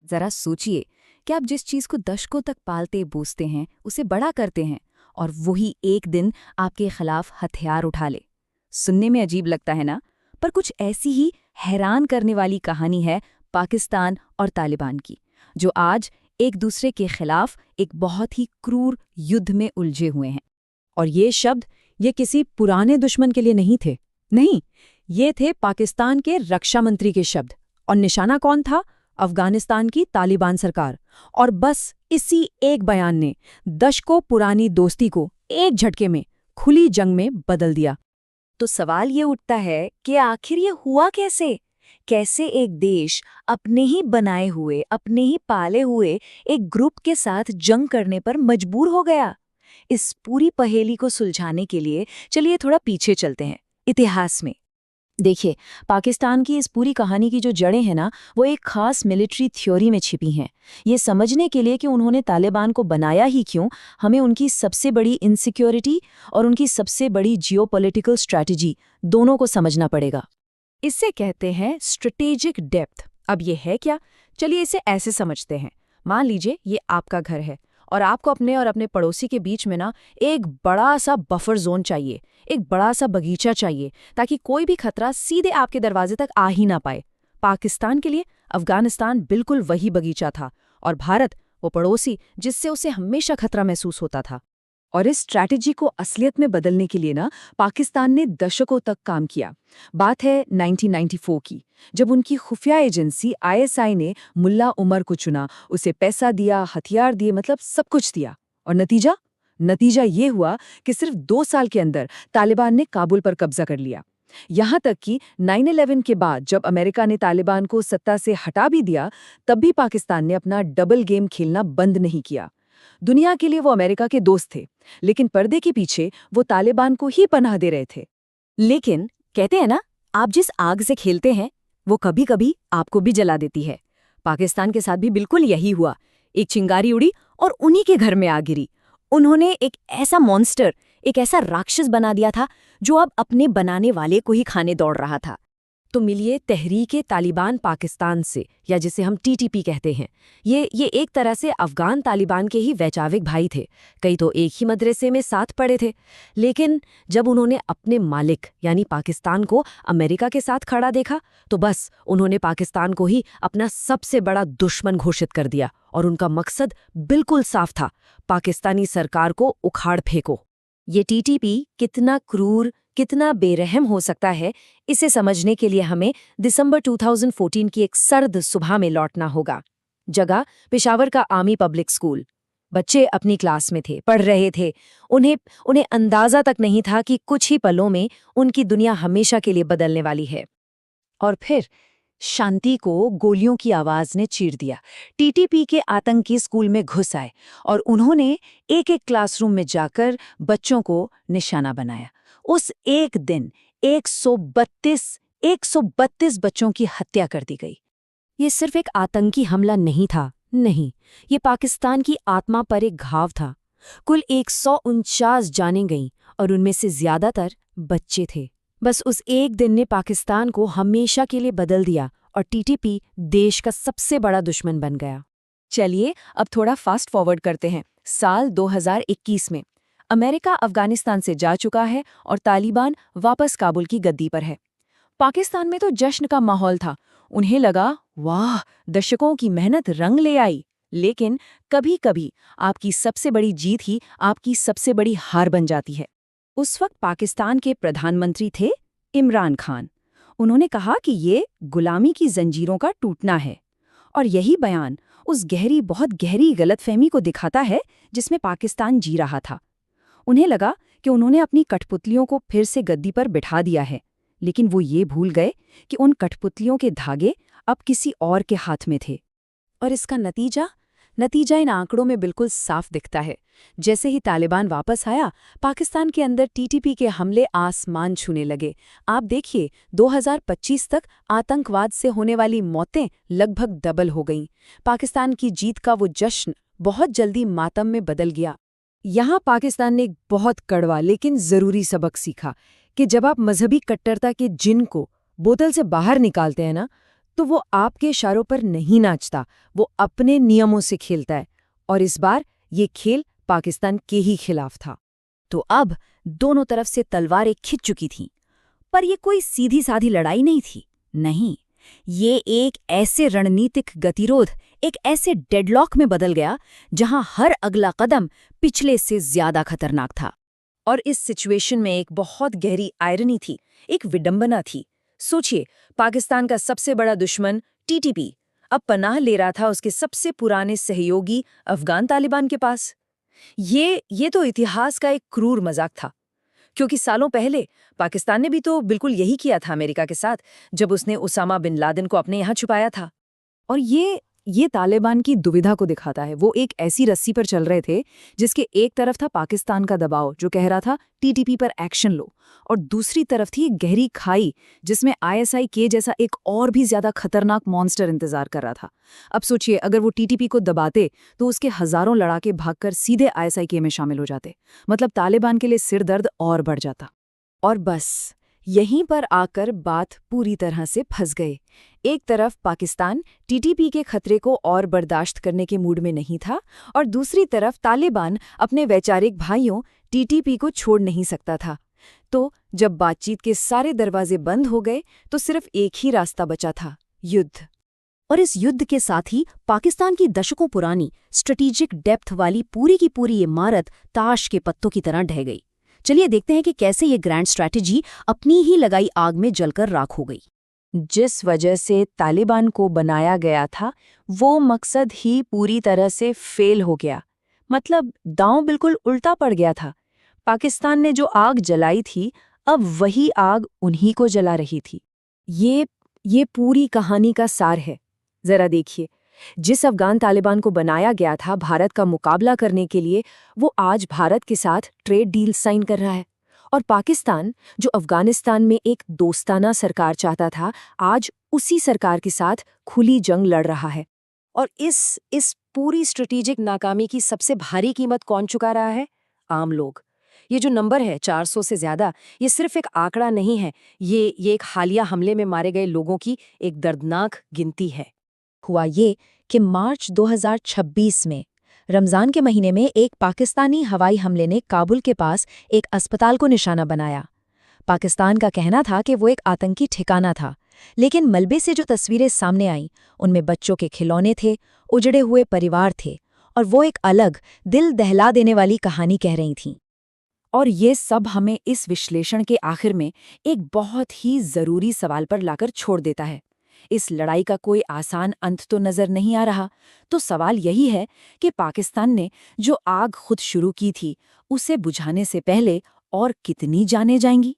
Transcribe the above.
जरा सोचिए कि आप जिस चीज को दशकों तक पालते पोसते हैं उसे बड़ा करते हैं और वही एक दिन आपके खिलाफ हथियार उठा ले। सुनने में अजीब लगता है ना, पर कुछ ऐसी ही हैरान करने वाली कहानी है पाकिस्तान और तालिबान की, जो आज एक दूसरे के खिलाफ एक बहुत ही क्रूर युद्ध में उलझे हुए हैं। और ये शब्द ये किसी पुराने दुश्मन के लिए नहीं थे। नहीं, ये थे पाकिस्तान के रक्षा मंत्री के शब्द। और निशाना कौन था? अफगानिस्तान की तालिबान सरकार। और बस इसी एक बयान ने दशकों पुरानी दोस्ती को एक झटके में खुली जंग में बदल दिया। तो सवाल ये उठता है कि आखिर ये हुआ कैसे? कैसे एक देश अपने ही बनाए हुए, अपने ही पाले हुए एक ग्रुप के साथ जंग करने पर मजबूर हो गया? इस पूरी पहेली को सुलझाने के लिए चलिए थोड़ा पीछे चलते हैं, इतिहास में। देखिए, पाकिस्तान की इस पूरी कहानी की जो जड़ें हैं ना, वो एक खास मिलिट्री थ्योरी में छिपी हैं। ये समझने के लिए कि उन्होंने तालिबान को बनाया ही क्यों, हमें उनकी सबसे बड़ी इनसिक्योरिटी और उनकी सबसे बड़ी जियोपॉलिटिकल स्ट्रैटेजी दोनों को समझना पड़ेगा। इससे कहते हैं स्ट्रेटेजिक डेप्थ। अब ये है क्या? चलिए इसे ऐसे समझते हैं। मान लीजिए ये आपका घर है और आपको अपने और अपने पड़ोसी के बीच में ना एक बड़ा सा बफर जोन चाहिए, एक बड़ा सा बगीचा चाहिए, ताकि कोई भी खतरा सीधे आपके दरवाजे तक आ ही ना पाए। पाकिस्तान के लिए अफगानिस्तान बिल्कुल वही बगीचा था और भारत वो पड़ोसी जिससे उसे हमेशा खतरा महसूस होता था। और इस स्ट्रैटेजी को असलियत में बदलने के लिए ना पाकिस्तान ने दशकों तक काम किया। बात है 1994 की, जब उनकी खुफिया एजेंसी ISI ने मुल्ला उमर को चुना, उसे पैसा दिया, हथियार दिए, मतलब सब कुछ दिया। और नतीजा ये हुआ कि सिर्फ 2 साल के अंदर तालिबान ने काबुल पर कब्जा कर लिया। यहाँ तक कि 9/11 के बाद जब अमेरिका ने तालिबान को सत्ता से हटा भी दिया, तब भी पाकिस्तान ने अपना डबल गेम खेलना बंद नहीं किया। दुनिया के लिए वो अमेरिका के दोस्त थे, लेकिन पर्दे के पीछे वो तालिबान को ही पनाह दे रहे थे। लेकिन कहते हैं ना, आप जिस आग से खेलते हैं वो कभी कभी आपको भी जला देती है। पाकिस्तान के साथ भी बिल्कुल यही हुआ। एक चिंगारी उड़ी और उन्हीं के घर में आग गिरी। उन्होंने एक ऐसा मॉन्स्टर, एक ऐसा राक्षस बना दिया था जो अब अपने बनाने वाले को ही खाने दौड़ रहा था। तो मिलिए तहरीके तालिबान पाकिस्तान से, या जिसे हम TTP कहते हैं। ये एक तरह से अफगान तालिबान के ही वैचारिक भाई थे। कई तो एक ही मदरसे में साथ पढ़े थे। लेकिन जब उन्होंने अपने मालिक यानी पाकिस्तान को अमेरिका के साथ खड़ा देखा, तो बस उन्होंने पाकिस्तान को ही अपना सबसे बड़ा दुश्मन घोषित कर दिया। और उनका मकसद बिल्कुल साफ था, पाकिस्तानी सरकार को उखाड़ फेंको। ये TTP कितना क्रूर, कितना बेरहम हो सकता है, इसे समझने के लिए हमें दिसंबर 2014 की एक सर्द सुबह में लौटना होगा। जगह पेशावर का आर्मी पब्लिक स्कूल। बच्चे अपनी क्लास में थे, पढ़ रहे थे। उन्हें अंदाजा तक नहीं था कि कुछ ही पलों में उनकी दुनिया हमेशा के लिए बदलने वाली है। और फिर शांति को गोलियों की आवाज ने चीर दिया। TTP के आतंकी स्कूल में घुस आए और उन्होंने एक-एक क्लासरूम में जाकर बच्चों को निशाना बनाया। उस एक दिन 132 बच्चों की हत्या कर दी गई। ये सिर्फ एक आतंकी हमला नहीं था, नहीं, ये पाकिस्तान की आत्मा पर एक घाव था। कुल 149 जानें गईं और उनमें से ज्यादातर बच्चे थे। बस उस एक दिन ने पाकिस्तान को हमेशा के लिए बदल दिया और TTP देश का सबसे बड़ा दुश्मन बन गया। चलिए अब थोड़ा फास्ट फॉरवर्ड करते हैं। साल 2021 में अमेरिका अफगानिस्तान से जा चुका है और तालिबान वापस काबुल की गद्दी पर है। पाकिस्तान में तो जश्न का माहौल था। उन्हें लगा, वाह, दशकों की मेहनत रंग ले आई। लेकिन कभी-कभी आपकी सबसे बड़ी जीत ही आपकी सबसे बड़ी हार बन जाती है। उस वक्त पाकिस्तान के प्रधानमंत्री थे इमरान खान। उन्होंने कहा कि ये गुलामी की जंजीरों का टूटना है। और यही बयान उस बहुत गहरी गलतफहमी को दिखाता है जिसमें पाकिस्तान जी रहा था। उन्हें लगा कि उन्होंने अपनी कठपुतलियों को फिर से गद्दी पर बिठा दिया है, लेकिन वो ये भूल गए कि उन कठपुतलियों के धागे अब किसी और के हाथ में थे। और इसका नतीजा इन आंकड़ों में बिल्कुल साफ दिखता है। जैसे ही तालिबान वापस आया, पाकिस्तान के अंदर TTP के हमले आसमान छूने लगे। आप देखिए, 2025 तक आतंकवाद से होने वाली मौतें लगभग डबल हो गईं। पाकिस्तान की जीत का वो जश्न बहुत जल्दी मातम में बदल गया। यहाँ पाकिस्तान ने एक बहुत कड़वा लेकिन ज़रूरी सबक सीखा कि जब आप मजहबी कट्टरता के जिन को बोतल से बाहर निकालते हैं ना, तो वो आपके इशारों पर नहीं नाचता, वो अपने नियमों से खेलता है। और इस बार ये खेल पाकिस्तान के ही खिलाफ था। तो अब दोनों तरफ से तलवारें खिंच चुकी थीं। पर ये कोई सीधी साधी लड़ाई नहीं थी। नहीं, ये एक ऐसे रणनीतिक गतिरोध, एक ऐसे डेडलॉक में बदल गया जहां हर अगला कदम पिछले से ज्यादा खतरनाक था। और इस सिचुएशन में एक बहुत गहरी आयरनी थी, एक विडंबना थी। सोचिए, पाकिस्तान का सबसे बड़ा दुश्मन टीटीपी अब पनाह ले रहा था उसके सबसे पुराने सहयोगी अफगान तालिबान के पास। ये तो इतिहास का एक क्रूर मजाक था, क्योंकि सालों पहले पाकिस्तान ने भी तो बिल्कुल यही किया था अमेरिका के साथ, जब उसने उसामा बिन लादेन को अपने यहाँ छुपाया था। और ये तालिबान की दुविधा को दिखाता है। वो एक ऐसी रस्सी पर चल रहे थे जिसके एक तरफ था पाकिस्तान का दबाव जो कह रहा था टीटीपी पर एक्शन लो, और दूसरी तरफ थी एक गहरी खाई जिसमें आईएसआई के जैसा एक और भी ज्यादा खतरनाक मॉन्स्टर इंतजार कर रहा था। अब सोचिए, अगर वो टीटीपी को दबाते तो उसके हजारों लड़ाके भागकर सीधे आईएसआई के में शामिल हो जाते। मतलब तालिबान के लिए सिरदर्द और बढ़ जाता। और बस यहीं पर आकर बात पूरी तरह से फंस गए। एक तरफ पाकिस्तान टीटीपी के खतरे को और बर्दाश्त करने के मूड में नहीं था, और दूसरी तरफ तालिबान अपने वैचारिक भाइयों टीटीपी को छोड़ नहीं सकता था। तो जब बातचीत के सारे दरवाजे बंद हो गए तो सिर्फ एक ही रास्ता बचा था, युद्ध। और इस युद्ध के साथ ही पाकिस्तान की दशकों पुरानी स्ट्रेटेजिक डेप्थ वाली पूरी की पूरी इमारत ताश के पत्तों की तरह ढह गई। चलिए देखते हैं कि कैसे ये ग्रैंड स्ट्रैटेजी अपनी ही लगाई आग में जलकर राख हो गई। जिस वजह से तालिबान को बनाया गया था वो मकसद ही पूरी तरह से फेल हो गया। मतलब दांव बिल्कुल उल्टा पड़ गया था। पाकिस्तान ने जो आग जलाई थी, अब वही आग उन्हीं को जला रही थी। ये पूरी कहानी का सार है। जरा देखिए, जिस अफगान तालिबान को बनाया गया था भारत का मुकाबला करने के लिए, वो आज भारत के साथ ट्रेड डील साइन कर रहा है। और पाकिस्तान, जो अफगानिस्तान में एक दोस्ताना सरकार चाहता था, आज उसी सरकार के साथ खुली जंग लड़ रहा है। और इस पूरी स्ट्रेटेजिक नाकामी की सबसे भारी कीमत कौन चुका रहा है? आम लोग। ये जो नंबर है 400 से ज्यादा, ये सिर्फ एक आंकड़ा नहीं है, ये एक हालिया हमले में मारे गए लोगों की एक दर्दनाक गिनती है। हुआ ये कि मार्च 2026 में रमज़ान के महीने में एक पाकिस्तानी हवाई हमले ने काबुल के पास एक अस्पताल को निशाना बनाया। पाकिस्तान का कहना था कि वो एक आतंकी ठिकाना था, लेकिन मलबे से जो तस्वीरें सामने आईं, उनमें बच्चों के खिलौने थे, उजड़े हुए परिवार थे, और वो एक अलग, दिल दहला देने वाली कहानी कह रही थीं। और ये सब हमें इस विश्लेषण के आखिर में एक बहुत ही ज़रूरी सवाल पर लाकर छोड़ देता है। इस लड़ाई का कोई आसान अंत तो नजर नहीं आ रहा। तो सवाल यही है कि पाकिस्तान ने जो आग खुद शुरू की थी, उसे बुझाने से पहले और कितनी जानें जाएंगी।